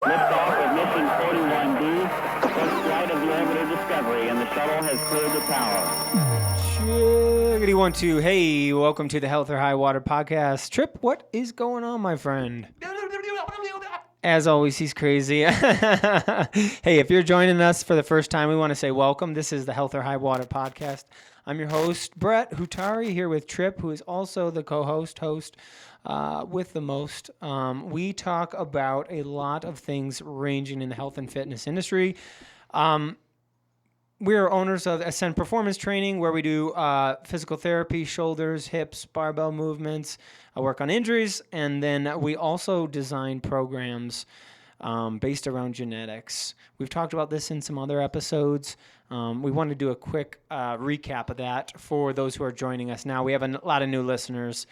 Liftoff of mission 41B, first flight of the orbiter Discovery, and the shuttle has cleared the tower. Chickity 1, 2. Hey, welcome to the Health or High Water podcast. Trip, what is going on, my friend? As always, he's crazy. Hey, if you're joining us for the first time, we want to say welcome. This is the Health or High Water podcast. I'm your host, Brett Hutari, here with Trip, who is also the host with the most. We talk about a lot of things ranging in the health and fitness industry. We are owners of Ascend Performance Training, where we do physical therapy, shoulders, hips, barbell movements. I work on injuries, and then we also design programs based around genetics. We've talked about this in some other episodes. We want to do a quick recap of that for those who are joining us now. We have a lot of new listeners,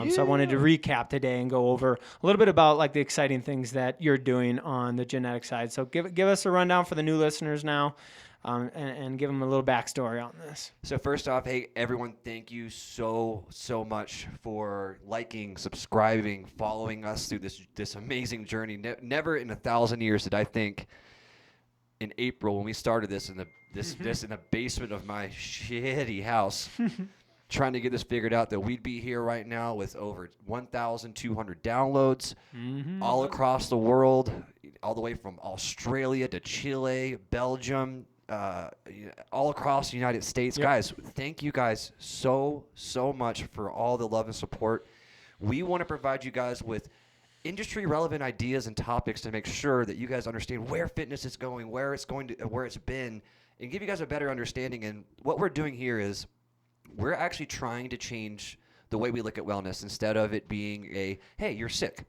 so I wanted to recap today and go over a little bit about like the exciting things that you're doing on the genetic side. So give us a rundown for the new listeners now. And give them a little backstory on this. So first off, hey, everyone, thank you so much for liking, subscribing, following us through this amazing journey. Never in 1,000 years did I think in April when we started this in the basement of my shitty house, trying to get this figured out, that we'd be here right now with over 1,200 downloads all across the world, all the way from Australia to Chile, Belgium, all across the United States. Yep. Guys, thank you guys so much for all the love and support. We want to provide you guys with industry relevant ideas and topics to make sure that you guys understand where fitness is going, where it's been, and give you guys a better understanding. And what we're doing here is we're actually trying to change the way we look at wellness, instead of it being hey, you're sick,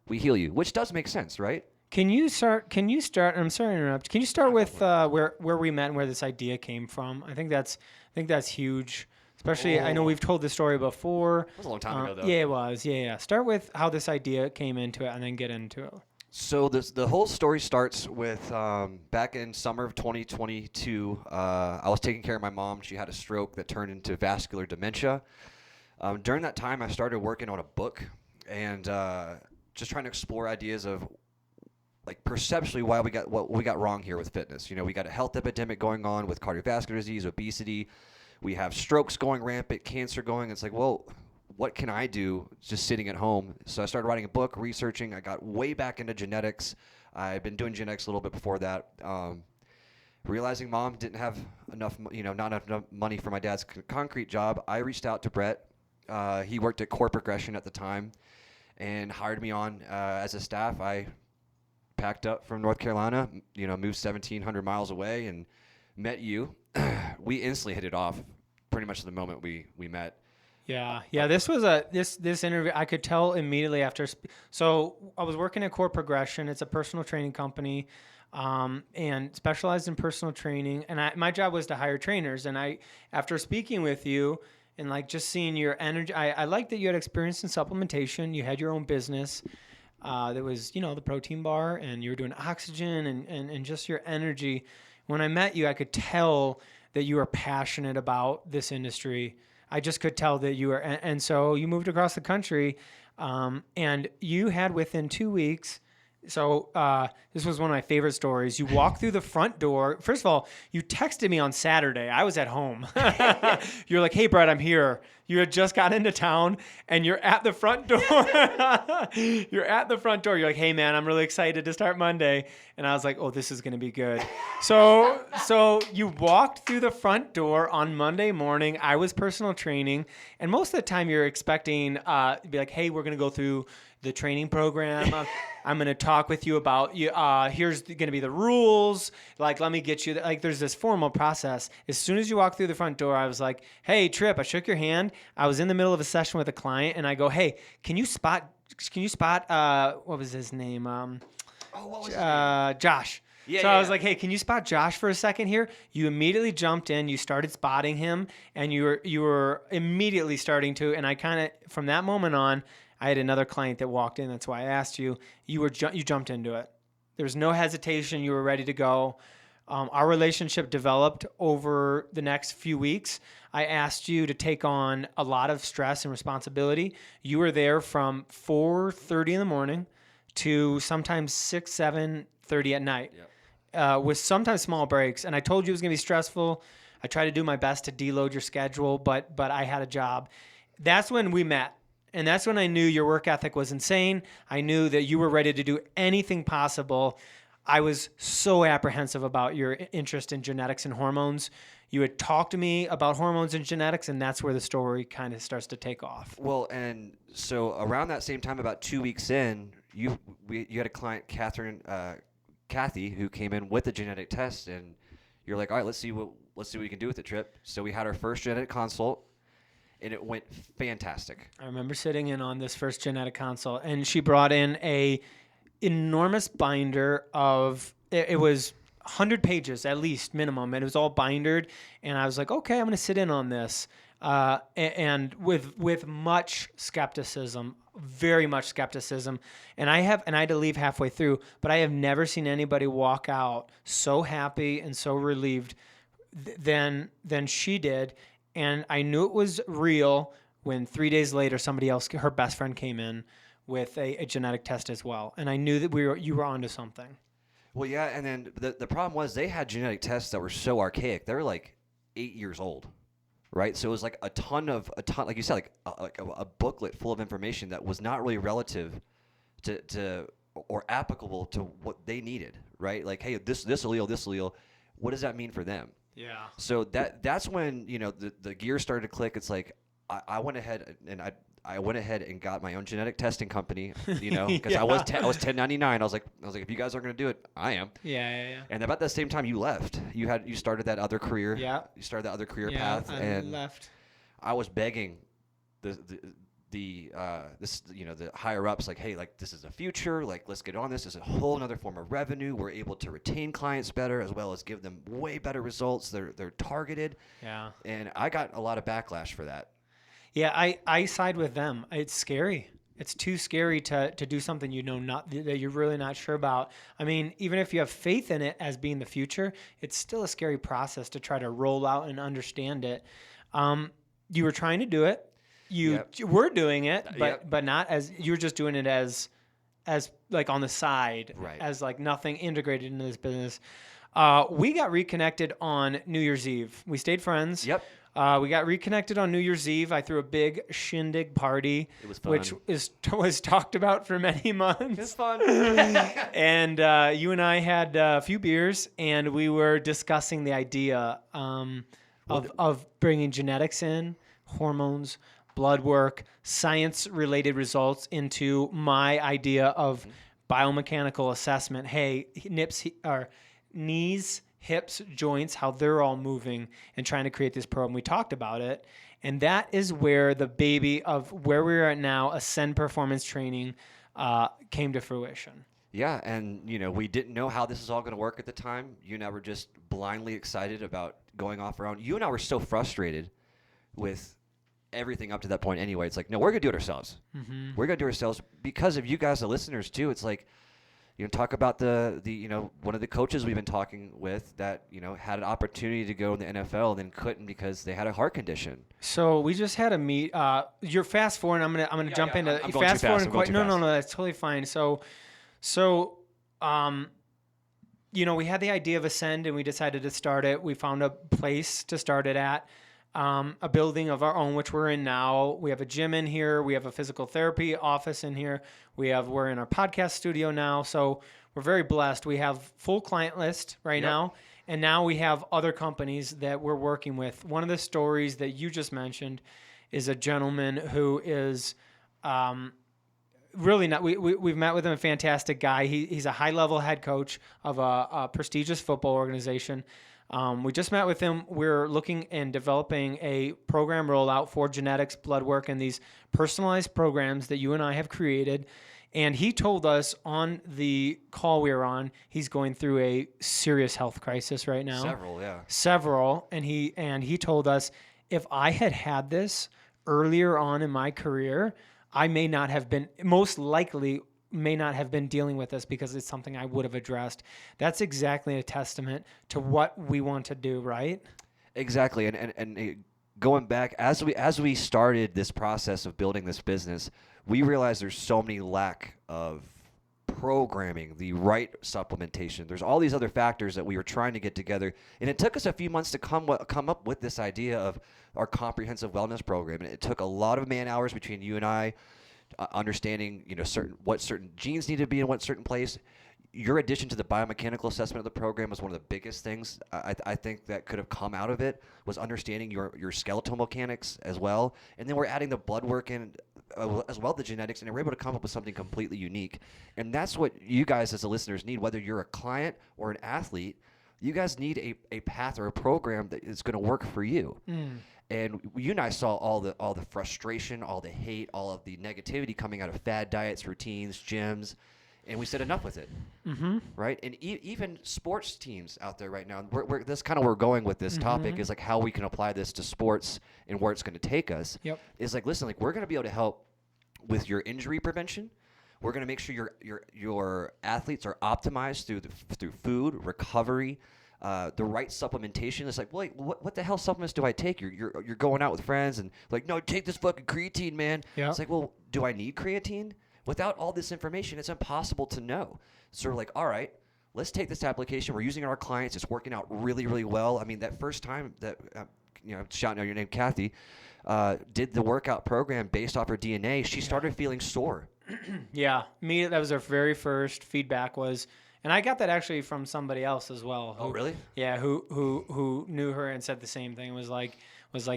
we heal you, which does make sense, right? Can you start? I'm sorry to interrupt. Can you start with where we met and where this idea came from? I think that's huge. Especially, I know we've told this story before. It was a long time ago, though. Yeah, it was. Yeah. Start with how this idea came into it, and then get into it. So the whole story starts with back in summer of 2022. I was taking care of my mom. She had a stroke that turned into vascular dementia. During that time, I started working on a book and just trying to explore ideas of, like, perceptually what we got wrong here with fitness. You know, we got a health epidemic going on with cardiovascular disease, obesity. We have strokes going rampant, cancer going. It's like, well, what can I do just sitting at home? So I started writing a book, researching. I got way back into genetics. I've been doing genetics a little bit before that. Realizing mom didn't have enough, not enough money for my dad's concrete job, I reached out to Brett. He worked at Core Progression at the time and hired me on as a staff. I packed up from North Carolina, moved 1,700 miles away and met you. We instantly hit it off pretty much the moment we met. Yeah. This was this interview. I could tell immediately after. So I was working at Core Progression. It's a personal training company, and specialized in personal training. And my job was to hire trainers. And after speaking with you and like just seeing your energy, I liked that you had experience in supplementation. You had your own business. There was, the protein bar, and you were doing oxygen and just your energy. When I met you, I could tell that you were passionate about this industry. I just could tell that you were, and so you moved across the country, and you had within 2 weeks. So this was one of my favorite stories. You walked through the front door. First of all, you texted me on Saturday. I was at home. You're like, hey, Brett, I'm here. You had just got into town, and you're at the front door. You're at the front door. You're like, hey, man, I'm really excited to start Monday. And I was like, oh, this is going to be good. So you walked through the front door on Monday morning. I was personal training. And most of the time you're expecting to be like, hey, we're going to go through the training program. I'm going to talk with you about, here's going to be the rules. Like, let me get you, there's this formal process. As soon as you walk through the front door, I was like, hey, Trip, I shook your hand. I was in the middle of a session with a client, and I go, hey, can you spot, what was his name? Josh. Yeah, I was like, hey, can you spot Josh for a second here? You immediately jumped in, you started spotting him, and you were immediately starting to, and I kind of, from that moment on, I had another client that walked in. That's why I asked you. You jumped into it. There was no hesitation. You were ready to go. Our relationship developed over the next few weeks. I asked you to take on a lot of stress and responsibility. You were there from 4:30 in the morning to sometimes 6, 7:30 at night. Yep. With sometimes small breaks. And I told you it was going to be stressful. I tried to do my best to deload your schedule, but I had a job. That's when we met. And that's when I knew your work ethic was insane. I knew that you were ready to do anything possible. I was so apprehensive about your interest in genetics and hormones. You had talked to me about hormones and genetics, and that's where the story kind of starts to take off. Well, and so around that same time, about 2 weeks in, you had a client, Kathy, who came in with a genetic test, and you're like, all right, let's see what we can do with it, Trip. So we had our first genetic consult, and it went fantastic. I remember sitting in on this first genetic consult, and she brought in a enormous binder of it was 100 pages at least minimum, and it was all bindered. And I was like, okay, I'm going to sit in on this, and with much skepticism, very much skepticism. And I had to leave halfway through, but I have never seen anybody walk out so happy and so relieved than she did. And I knew it was real when 3 days later, somebody else, her best friend, came in with a genetic test as well. And I knew that you were onto something. Well, yeah, and then the problem was they had genetic tests that were so archaic. They were like 8 years old, right? So it was like a ton, like you said, like a booklet full of information that was not really relative to or applicable to what they needed, right? Like, hey, this allele, what does that mean for them? Yeah. So that's when the gears started to click. It's like I went ahead and got my own genetic testing company, because Yeah. I was 1099. I was like, if you guys aren't going to do it, I am. Yeah. And about the same time you left, you started that other career. Yeah. You started that other career Yeah, path, I and left. I was begging the higher ups, like, hey, like, this is the future, like, let's get on this. It's a whole another form of revenue. We're able to retain clients better, as well as give them way better results. They're targeted. Yeah. And I got a lot of backlash for that. Yeah, I side with them. It's scary. It's too scary to do something that you're really not sure about. I mean, even if you have faith in it as being the future, it's still a scary process to try to roll out and understand it. You were trying to do it. You were doing it, but not as you were just doing it as like on the side, right, as like nothing integrated into this business. We got reconnected on New Year's Eve. We stayed friends. Yep. We got reconnected on New Year's Eve. I threw a big shindig party, It was fun. which was talked about for many months. It's fun. And you and I had a few beers, and we were discussing the idea of bringing genetics in, hormones, blood work, science-related results into my idea of biomechanical assessment. Hey, knees, hips, joints, how they're all moving, and trying to create this program. We talked about it, and that is where the baby of where we're at now, Ascend Performance Training, came to fruition. Yeah, and we didn't know how this is all going to work at the time. You and I were just blindly excited about going off our own. You and I were so frustrated with everything up to that point anyway. It's like, no, we're going to do it ourselves. Mm-hmm. We're going to do it ourselves because of you guys, the listeners, too. It's like, talk about the one of the coaches we've been talking with that, had an opportunity to go in the NFL and then couldn't because they had a heart condition. So we just had a meet. You're fast forward. I'm gonna jump into I'm going fast too forward. fast. No, that's totally fine. So, we had the idea of Ascend, and we decided to start it. We found a place to start it at. A building of our own, which we're in now. We have a gym in here. We have a physical therapy office in here. We're in our podcast studio now. So we're very blessed. We have full client list right now. And now we have other companies that we're working with. One of the stories that you just mentioned is a gentleman who is really not. We've met with him, a fantastic guy. He's a high-level head coach of a prestigious football organization. We just met with him. We're looking and developing a program rollout for genetics, blood work, and these personalized programs that you and I have created. And he told us on the call we were on, he's going through a serious health crisis right now. Several. And he told us, if I had this earlier on in my career, I most likely may not have been dealing with this because it's something I would have addressed. That's exactly a testament to what we want to do, right? Exactly. And going back, as we started this process of building this business, we realized there's so many lack of programming, the right supplementation. There's all these other factors that we were trying to get together, and it took us a few months to come up with this idea of our comprehensive wellness program. And it took a lot of man hours between you and I, understanding what certain genes need to be in what certain place. Your addition to the biomechanical assessment of the program was one of the biggest things I think that could have come out of it, was understanding your skeletal mechanics as well. And then we're adding the blood work in as well, the genetics, and we're able to come up with something completely unique. And that's what you guys as the listeners need, whether you're a client or an athlete. You guys need a path or a program that is going to work for you. And you and I saw all the frustration, all the hate, all of the negativity coming out of fad diets, routines, gyms. And we said enough with it, right? And even sports teams out there right now, that's kind of where we're going with this topic, is like how we can apply this to sports and where it's going to take us. Is like, listen, like we're going to be able to help with your injury prevention. We're going to make sure your athletes are optimized through food, recovery, the right supplementation. It's like, wait, what the hell supplements do I take? You're going out with friends and like, no, take this fucking creatine, man. It's like, well, do I need creatine? Without all this information, it's impossible to know. So we're like, all right, let's take this application. We're using it on our clients. It's working out really, really well. I mean, that first time that, shouting out your name, Kathy, did the workout program based off her DNA, she started feeling sore. Yeah, that was her very first feedback was, and I got that actually from somebody else as well. Oh, really? Yeah, who knew her and said the same thing. Was like,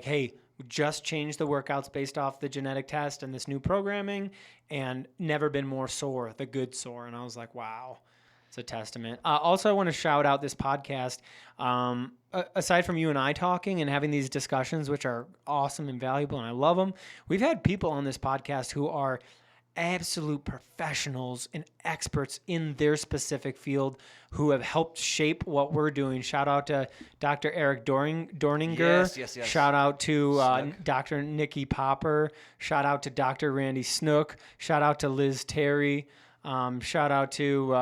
hey, we just changed the workouts based off the genetic test and this new programming, and never been more sore, the good sore. And I was like, wow, it's a testament. Also, I want to shout out this podcast. Aside from you and I talking and having these discussions, which are awesome and valuable, and I love them, we've had people on this podcast who are absolute professionals and experts in their specific field who have helped shape what we're doing. Shout out to Dr. Eric Dorninger. Yes. Shout out to Dr. Nikki Popper. Shout out to Dr. Randy Snook. Shout out to Liz Terry. Shout out to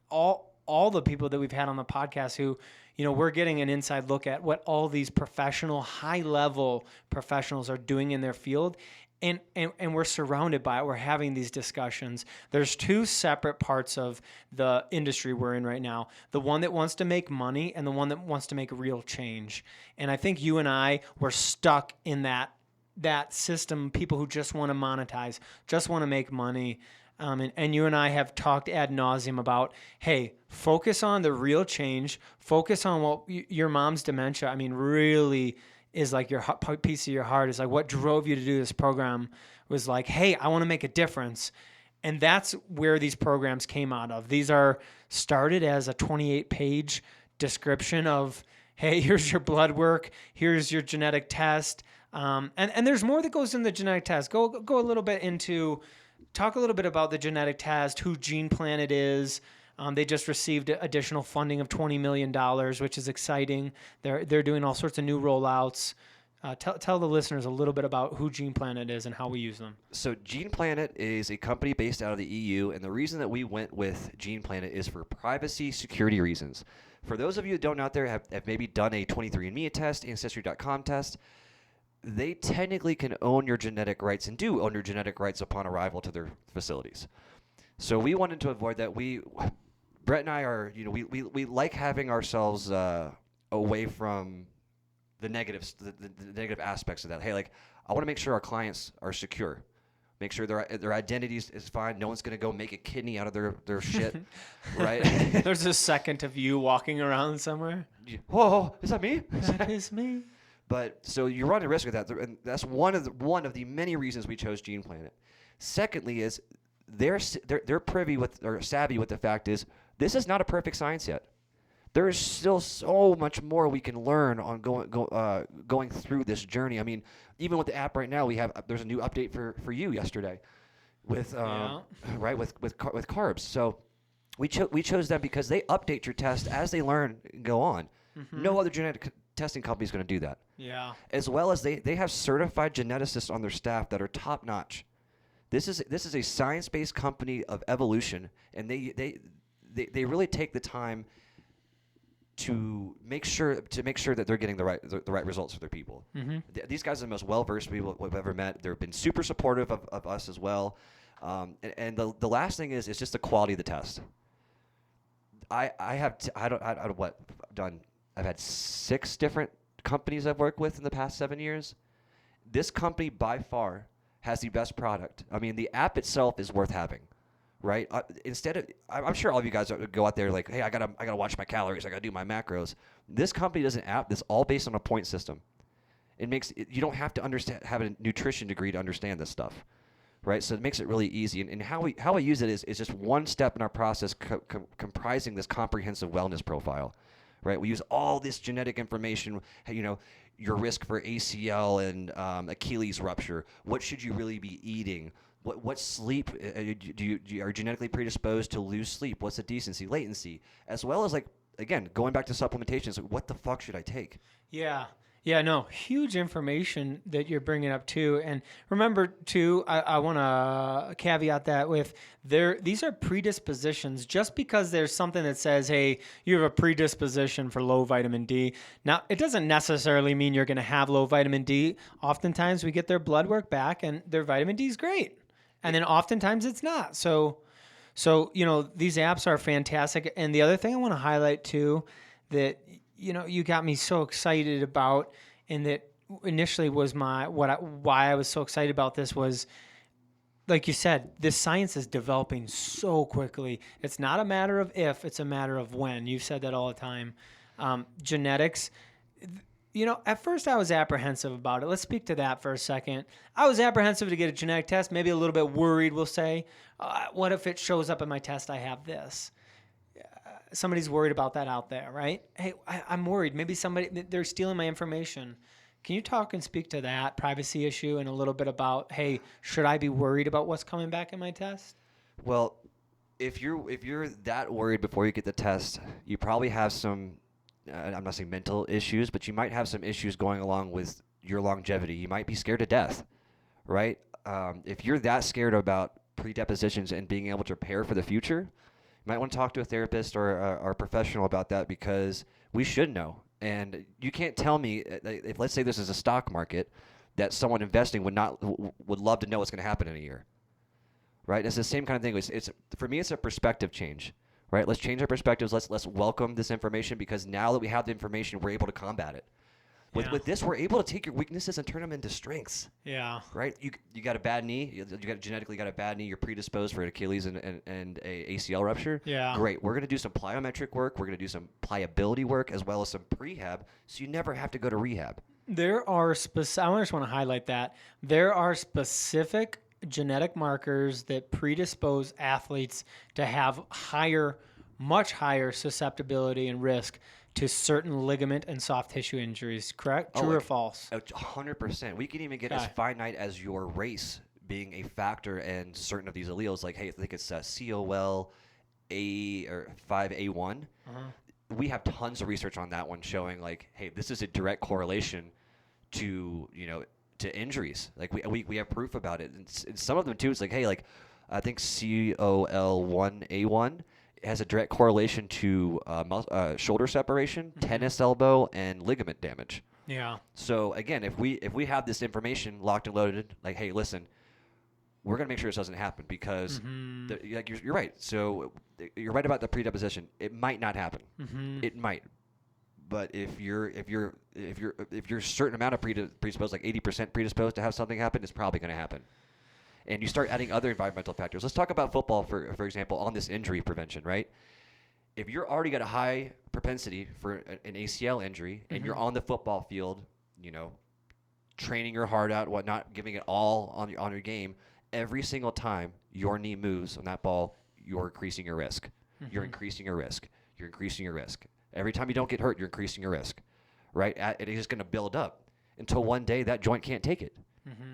all the people that we've had on the podcast who, we're getting an inside look at what all these professional, high-level professionals are doing in their field. And we're surrounded by it. We're having these discussions. There's two separate parts of the industry we're in right now. The one that wants to make money and the one that wants to make real change. And I think you and I were stuck in that system, people who just want to monetize, just want to make money. And you and I have talked ad nauseum about, hey, focus on the real change. Focus on what your mom's dementia, really is like your piece of your heart, is like what drove you to do this program was like, hey, I want to make a difference. And that's where these programs came out of. These are started as a 28-page description of, hey, here's your blood work, here's your genetic test. And there's more that goes in the genetic test. Go a little bit into, talk a little bit about the genetic test, who Gene Planet is. They just received additional funding of $20 million, which is exciting. They're doing all sorts of new rollouts. Tell the listeners a little bit about who Gene Planet is and how we use them. So Gene Planet is a company based out of the EU, and the reason that we went with Gene Planet is for privacy security reasons. For those of you that don't out there have maybe done a 23andMe test, Ancestry.com test, they technically can own your genetic rights and do own your genetic rights upon arrival to their facilities. So we wanted to avoid that. Brett and I are, we like having ourselves away from the negatives, the negative aspects of that. Hey, like, I want to make sure our clients are secure. Make sure their identity is fine. No one's going to go make a kidney out of their shit, right? There's a second of you walking around somewhere. Whoa, is that me? That is me. But so you're running a risk with that, and that's one of the many reasons we chose Gene Planet. Secondly, is they're privy with or savvy with the fact is this is not a perfect science yet. There is still so much more we can learn on going through this journey. I mean, even with the app right now, there's a new update for you yesterday with right with carbs. So we chose them because they update your test as they learn and go on. Mm-hmm. No other genetic testing company is going to do that. Yeah. As well as they have certified geneticists on their staff that are top notch. This is a science-based company of evolution, and they really take the time to make sure that they're getting the right results for their people. Mm-hmm. These guys are the most well-versed people we've ever met. They've been super supportive of us as well. And the last thing is just the quality of the test. I've had 6 different companies I've worked with in the past 7 years. This company by far has the best product. I mean, the app itself is worth having, right? I'm sure all of you guys go out there like, hey, I gotta watch my calories, I gotta do my macros. This company does an app that's all based on a point system. You don't have to have a nutrition degree to understand this stuff, right? So it makes it really easy. And how I use it is just one step in our process comprising this comprehensive wellness profile, right? We use all this genetic information, your risk for ACL and Achilles rupture. What should you really be eating? What sleep are you genetically predisposed to lose sleep? What's the decency, latency, as well as again going back to supplementations. What the fuck should I take? Yeah, no, huge information that you're bringing up too. And remember too, I want to caveat that with these are predispositions. Just because there's something that says, hey, you have a predisposition for low vitamin D. Now, it doesn't necessarily mean you're going to have low vitamin D. Oftentimes we get their blood work back and their vitamin D is great. And then oftentimes it's not. So, these apps are fantastic. And the other thing I want to highlight too, that you got me so excited about, and that initially was why I was so excited about this was, like you said, this science is developing so quickly. It's not a matter of if, it's a matter of when. You've said that all the time. Genetics, at first I was apprehensive about it. Let's speak to that for a second. I was apprehensive to get a genetic test, maybe a little bit worried, we'll say. What if it shows up in my test I have this? Somebody's worried about that out there, right? Hey, I'm worried. Maybe they're stealing my information. Can you talk and speak to that privacy issue and a little bit about, hey, should I be worried about what's coming back in my test? Well, if you're that worried before you get the test, you probably have some, I'm not saying mental issues, but you might have some issues going along with your longevity. You might be scared to death, right? If you're that scared about predepositions and being able to prepare for the future, you might want to talk to a therapist or a professional about that, because we should know. And you can't tell me, if let's say this is a stock market, that someone investing would love to know what's going to happen in a year, right? It's the same kind of thing. It's for me, it's a perspective change, right? Let's change our perspectives. Let's welcome this information, because now that we have the information, we're able to combat it. With this, we're able to take your weaknesses and turn them into strengths. Yeah. Right? You got a bad knee. You genetically got a bad knee. You're predisposed for an Achilles and a ACL rupture. Yeah. Great. We're going to do some plyometric work. We're going to do some pliability work as well as some prehab, so you never have to go to rehab. I just want to highlight that. There are specific genetic markers that predispose athletes to have much higher susceptibility and risk to certain ligament and soft tissue injuries, correct? True or false? 100%. We can even get as finite as your race being a factor in certain of these alleles. Like, hey, I think it's COL A or 5A1. We have tons of research on that one showing, like, hey, this is a direct correlation to injuries. Like, we have proof about it. And some of them too, it's like, hey, like, I think COL1A1 has a direct correlation to shoulder separation, tennis elbow, and ligament damage. Yeah. So again, if we have this information locked and loaded, like, hey, listen, we're gonna make sure this doesn't happen, because you're right. So you're right about the predisposition. It might not happen. It might, but if you're a certain amount of predisposed, like 80% predisposed to have something happen, it's probably gonna happen. And you start adding other environmental factors. Let's talk about football, for example, on this injury prevention, right? If you're already got a high propensity for an ACL injury, and you're on the football field, training your heart out, whatnot, giving it all on your game, every single time your knee moves on that ball, you're increasing your risk. You're increasing your risk. You're increasing your risk. Every time you don't get hurt, you're increasing your risk, right? It is going to build up until one day that joint can't take it.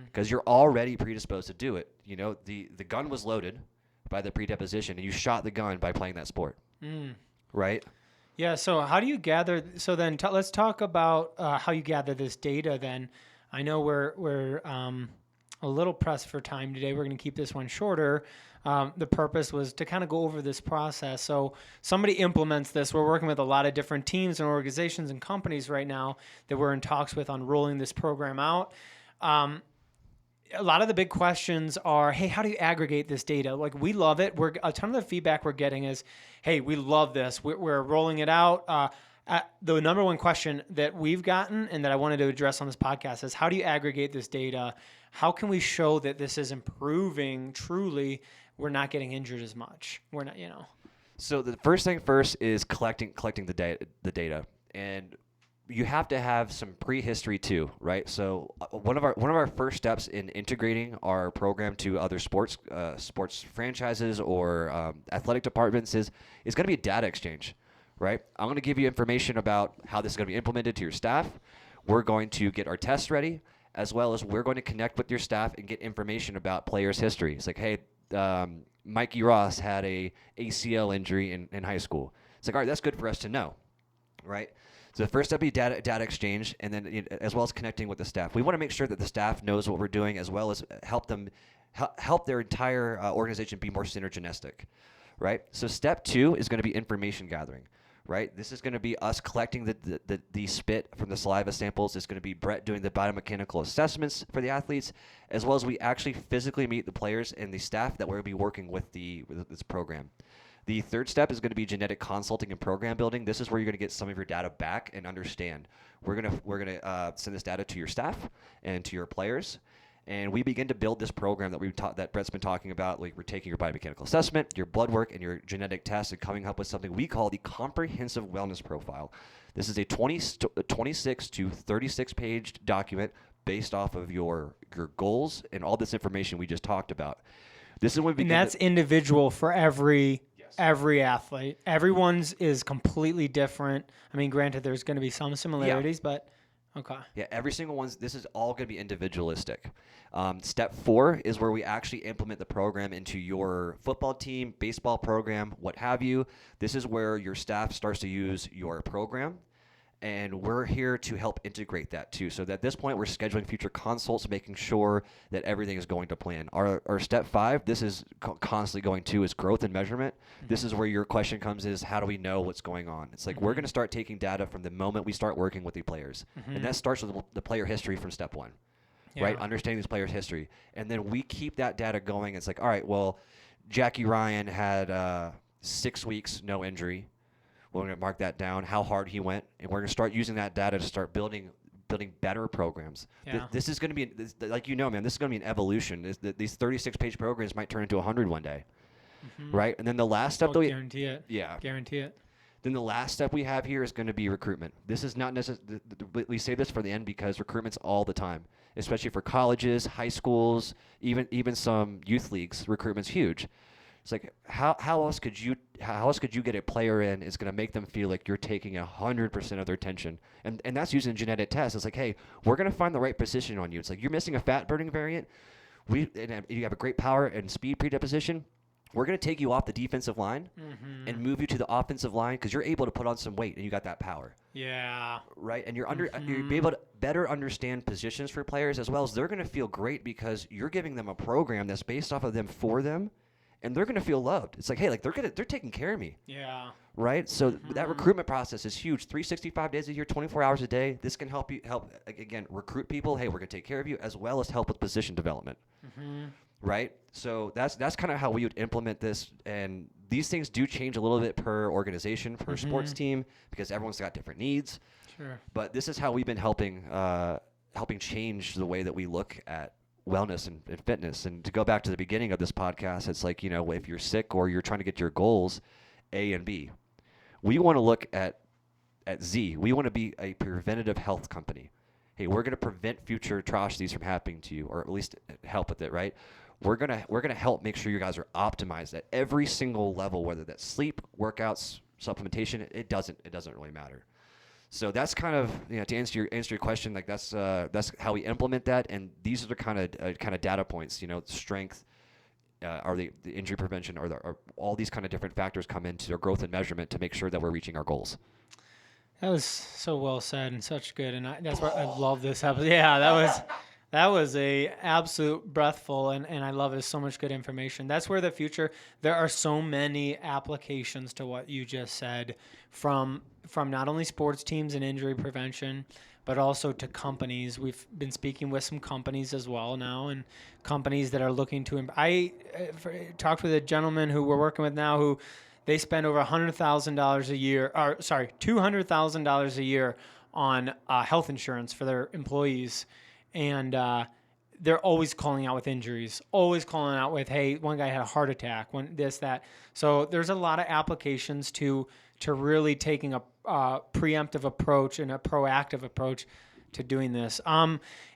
Because you're already predisposed to do it. The gun was loaded by the predeposition, and you shot the gun by playing that sport. Right? Yeah, so how do you gather? So then let's talk about how you gather this data then. I know we're a little pressed for time today. We're going to keep this one shorter. The purpose was to kind of go over this process. So somebody implements this. We're working with a lot of different teams and organizations and companies right now that we're in talks with on rolling this program out. a lot of the big questions are, hey, how do you aggregate this data? Like, we love it. A ton of the feedback we're getting is, hey, we love this. We're rolling it out. The number one question that we've gotten and that I wanted to address on this podcast is, how do you aggregate this data? How can we show that this is improving truly? We're not getting injured as much. We're not, So the first thing first is collecting the data, and you have to have some prehistory too, right? So one of our first steps in integrating our program to other sports franchises or athletic departments is going to be a data exchange, right? I'm going to give you information about how this is going to be implemented to your staff. We're going to get our tests ready, as well as we're going to connect with your staff and get information about players' history. It's like, hey, Mikey Ross had a ACL injury in high school. It's like, all right, that's good for us to know, right? So the first step would be data exchange, and then as well as connecting with the staff. We want to make sure that the staff knows what we're doing, as well as help their entire organization be more synergistic, right? So step 2 is going to be information gathering, right? This is going to be us collecting the spit from the saliva samples. It's going to be Brett doing the biomechanical assessments for the athletes, as well as we actually physically meet the players and the staff that we're going to be working with this program. The third step is going to be genetic consulting and program building. This is where you're going to get some of your data back and understand. We're gonna send this data to your staff and to your players, and we begin to build this program that Brett's been talking about. Like, we're taking your biomechanical assessment, your blood work, and your genetic tests, and coming up with something we call the comprehensive wellness profile. This is a 26 to 36 page document based off of your goals and all this information we just talked about. This is when we begin. And that's individual for every athlete. Everyone's is completely different. I mean, granted, there's going to be some similarities, but okay. Yeah, every single one. This is all going to be individualistic. Step 4 is where we actually implement the program into your football team, baseball program, what have you. This is where your staff starts to use your program, and we're here to help integrate that too. So that at this point, we're scheduling future consults, making sure that everything is going to plan. Our step 5, this is constantly going to, is growth and measurement. Mm-hmm. This is where your question comes is, how do we know what's going on? It's like, we're going to start taking data from the moment we start working with the players. Mm-hmm. And that starts with the player history from step 1, right? Understanding this player's history. And then we keep that data going. It's like, all right, well, Jackie Ryan had 6 weeks, no injury. We're going to mark that down, how hard he went, and we're going to start using that data to start building better programs. Yeah. This is going to be, like man, this is going to be an evolution. These 36-page programs might turn into 100 one day, right? And then the last step guarantee it. Yeah. Guarantee it. Then the last step we have here is going to be recruitment. This is not necessarily, we save this for the end because recruitment's all the time, especially for colleges, high schools, even some youth leagues. Recruitment's huge. It's like, how else could you get a player in is going to make them feel like you're taking 100% of their attention, and that's using genetic tests. It's like, hey, we're going to find the right position on you. It's like, you're missing a fat burning variant. And you have a great power and speed predisposition. We're going to take you off the defensive line and move you to the offensive line because you're able to put on some weight and you got that power. Yeah. Right, and you're be able to better understand positions for players, as well as they're going to feel great because you're giving them a program that's based off of them for them. And they're going to feel loved. It's like, hey, like they're taking care of me. Yeah. Right? So that recruitment process is huge. 365 days a year, 24 hours a day. This can help again, recruit people. Hey, we're going to take care of you, as well as help with position development. Right? So that's kind of how we would implement this. And these things do change a little bit per organization, per sports team, because everyone's got different needs. Sure. But this is how we've been helping change the way that we look at wellness and fitness. And to go back to the beginning of this podcast, it's like, if you're sick or you're trying to get to your goals, A and B, we want to look at Z. We want to be a preventative health company. Hey, we're going to prevent future atrocities from happening to you, or at least help with it, right? We're gonna help make sure you guys are optimized at every single level, whether that's sleep, workouts, supplementation. It doesn't really matter. So that's kind of, to answer your question, like that's how we implement that, and these are the kind of data points, strength, or the injury prevention, or all these kind of different factors come into their growth and measurement to make sure that we're reaching our goals. That was so well said and such good, and that's why I love this episode. Yeah, That was a absolute breathful, and I love it. So much good information. That's where the future. There are so many applications to what you just said, from not only sports teams and injury prevention, but also to companies. We've been speaking with some companies as well now, and companies that are looking to. I talked with a gentleman who we're working with now who they spend over $100,000 a year, or sorry, $200,000 a year on health insurance for their employees. And they're always calling out with injuries, always calling out with, hey, one guy had a heart attack, one this, that. So there's a lot of applications to really taking a preemptive approach and a proactive approach to doing this.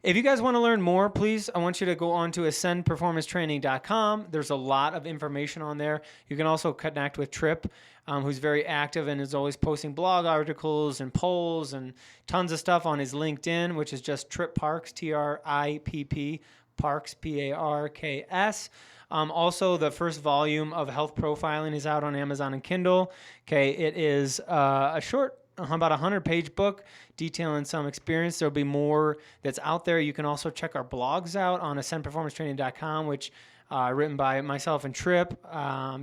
If you guys want to learn more, please, I want you to go on to ascendperformancetraining.com. There's a lot of information on there. You can also connect with Tripp, who's very active and is always posting blog articles and polls and tons of stuff on his LinkedIn, which is just Tripp Parks, Tripp, Parks, Parks. Also, the first volume of Health Profiling is out on Amazon and Kindle. Okay, it is a short, about 100-page book detailing some experience. There'll be more that's out there. You can also check our blogs out on ascendperformancetraining.com, which written by myself and Tripp.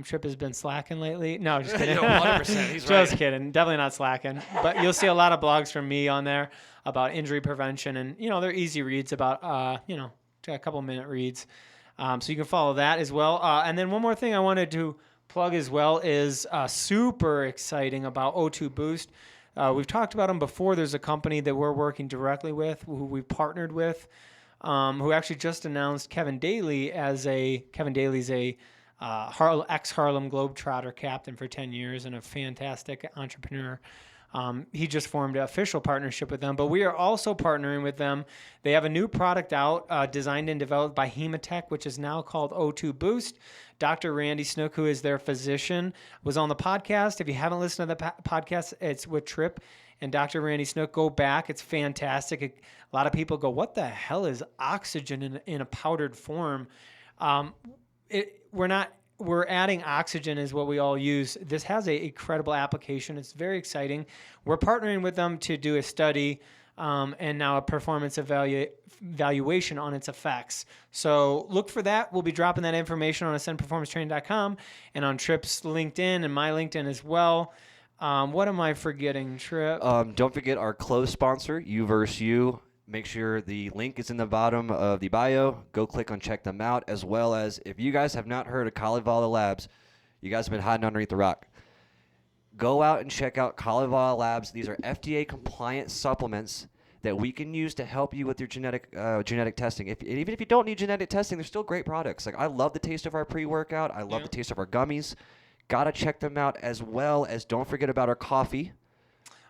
Tripp has been slacking lately. No, just kidding. 100%. He's just right. kidding. Definitely not slacking. But you'll see a lot of blogs from me on there about injury prevention, and they're easy reads about a couple minute reads. So you can follow that as well. And then one more thing I wanted to plug as well is super exciting about O2 Boost. We've talked about them before. There's a company that we're working directly with, who we've partnered with, who actually just announced Kevin Daly's a ex-Harlem Globetrotter captain for 10 years and a fantastic entrepreneur. He just formed an official partnership with them, but we are also partnering with them. They have a new product out designed and developed by Hematech, which is now called O2 Boost. Dr. Randy Snook, who is their physician, was on the podcast. If you haven't listened to the podcast, it's with Tripp and Dr. Randy Snook. Go back. It's fantastic. A lot of people go, what the hell is oxygen in a powdered form? We're adding oxygen is what we all use. This has an incredible application. It's very exciting. We're partnering with them to do a study and now a performance evaluation on its effects. So look for that. We'll be dropping that information on ascendperformancetraining.com and on Tripp's LinkedIn and my LinkedIn as well. What am I forgetting, Tripp? Don't forget our close sponsor, You vs. You. Make sure the link is in the bottom of the bio. Go click on check them out, as well as if you guys have not heard of Kalevala Labs, you guys have been hiding underneath the rock. Go out and check out Kalevala Labs. These are FDA-compliant supplements that we can use to help you with your genetic testing. Even if you don't need genetic testing, they're still great products. Like, I love the taste of our pre-workout. I love the taste of our gummies. Gotta check them out, as well as don't forget about our coffee.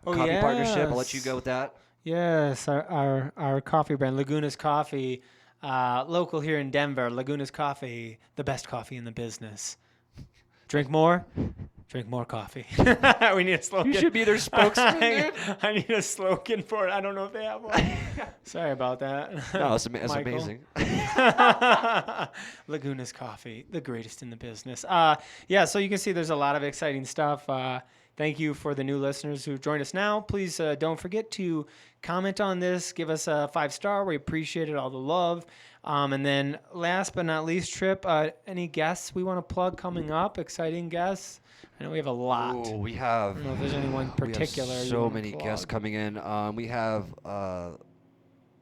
Coffee partnership. I'll let you go with that. Yes, our coffee brand, Laguna's Coffee, local here in Denver. Laguna's Coffee, the best coffee in the business. Drink more coffee. We need a slogan. You should be their spokesman, dude. I need a slogan for it. I don't know if they have one. Sorry about that. No, it's amazing. Laguna's Coffee, the greatest in the business. So you can see there's a lot of exciting stuff. Thank you for the new listeners who joined us now. Please don't forget to comment on this. Give us a 5-star. We appreciate it, all the love. And then last but not least, Tripp, any guests we want to plug coming up? Exciting guests? I know we have a lot. Oh, we have. I don't know if there's anyone particular. We have so many guests coming in. We have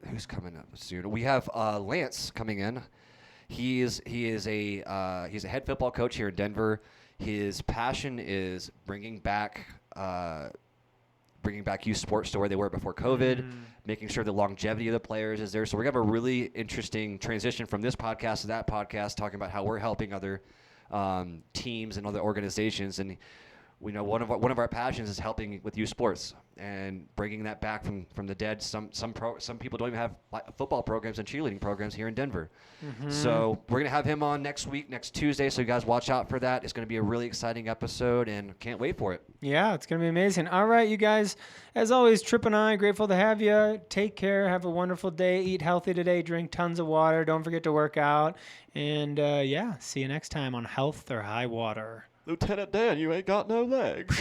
who's coming up soon? We have Lance coming in. He is a head football coach here in Denver. His passion is bringing back youth sports to where they were before COVID, making sure the longevity of the players is there. So we're going to have a really interesting transition from this podcast to that podcast, talking about how we're helping other teams and other organizations. And we know one of our passions is helping with youth sports and bringing that back from the dead. Some people don't even have football programs and cheerleading programs here in Denver. So we're going to have him on next Tuesday, so you guys watch out for that. It's going to be a really exciting episode, and can't wait for it. Yeah, it's going to be amazing. All right, you guys, as always, Tripp and I, grateful to have you. Take care. Have a wonderful day. Eat healthy today. Drink tons of water. Don't forget to work out. And, see you next time on Health or High Water. Lieutenant Dan, you ain't got no legs.